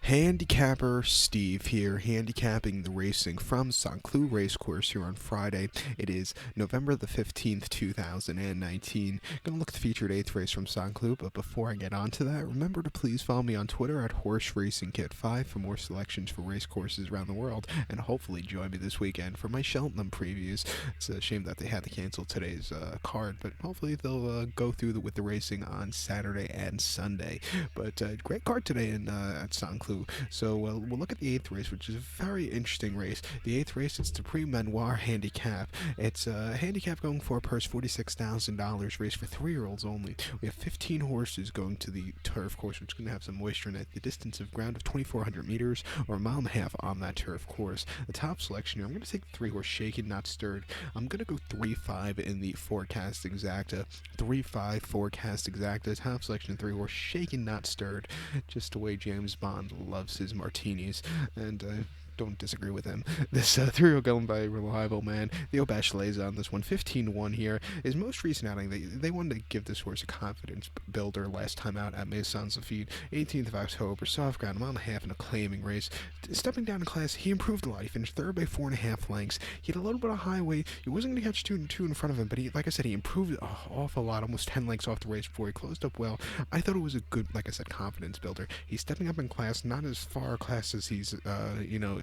Handicapper Steve here, handicapping the racing from St. Cloud Racecourse here on Friday. It is November the 15th, 2019. Gonna look at the featured 8th race from St. Cloud, but before I get on to that, remember to please follow me on Twitter at Horse Racing Kit 5 for more selections for race courses around the world, and hopefully join me this weekend for my Cheltenham previews. It's a shame that they had to cancel today's card, but hopefully they'll go through with the racing on Saturday and Sunday. But great card today at St. Cloud. So we'll look at the 8th race, which is a very interesting race. The 8th race, it's the PRIX Du Manoir handicap. It's a handicap going for a purse $46,000, race for 3-year-olds only. We have 15 horses going to the turf course, which is going to have some moisture in it. The distance of ground of 2,400 meters, or a mile and a half on that turf course. The top selection here, I'm going to take the 3-horse Shaken Not Stirred. I'm going to go 3-5 in the forecast exacta. 3-5 forecast exacta. Top selection, 3-horse Shaken Not Stirred. Just the way James Bond loves his martinis, and don't disagree with him. This 3-year-old going by Reliable Man, Theo Bachelet's on this one, 15-1 here. His most recent outing, they wanted to give this horse a confidence builder last time out at Maisons Lafitte, 18th of October, soft ground, a mile and a half in a claiming race. Stepping down in class, he improved a lot. He finished third by 4.5 lengths. He had a little bit of highway. He wasn't going to catch two in front of him, but like I said, he improved an awful lot, almost 10 lengths off the race before he closed up well. I thought it was a good, like I said, confidence builder. He's stepping up in class, not as far class as he's,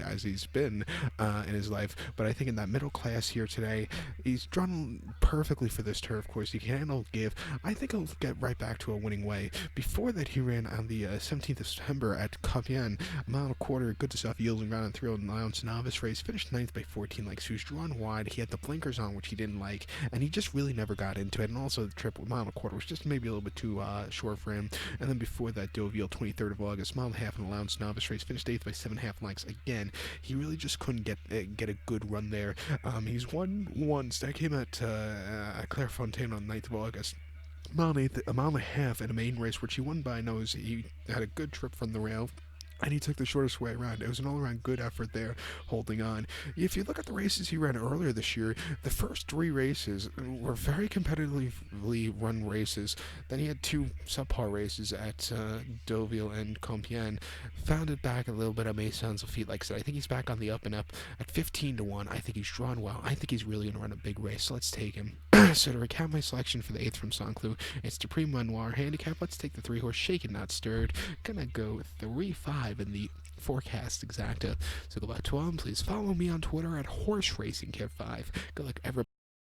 as he's been in his life, but I think in that middle class here today, he's drawn perfectly for this turf course. He can handle give. I think he'll get right back to a winning way. Before that, he ran on the 17th of September at Compiègne, a mile and a quarter, good to stuff, yielding ground and 3-year-old allowance novice race, finished 9th by 14 lengths. He was drawn wide. He had the blinkers on, which he didn't like, and he just really never got into it. And also the trip, mile and a quarter, was just maybe a little bit too short for him. And then before that, Deauville, 23rd of August, mile and a half in allowance novice race, finished 8th by 7.5 lengths. Again, he really just couldn't get a good run there. He's won once. That came at Clairefontaine on 9th of August. A mile and a half in a main race, which he won by nose. He had a good trip from the rail, and he took the shortest way around. It was an all-around good effort there, holding on. If you look at the races he ran earlier this year, the first 3 races were very competitively run races. Then he had 2 subpar races at Deauville and Compiègne. Found it back a little bit at Maisons Lafitte. Like I said, I think he's back on the up and up at 15-1. I think he's drawn well. I think he's really going to run a big race, so let's take him. So to recap my selection for the 8th from St. Cloud, it's the PRIX Du Manoir handicap. Let's take the 3-horse Shaken Not Stirred. Gonna go 3-5 in the forecast exacta. So go back to please follow me on Twitter at Horse Racing Kit 5. Good luck, everybody.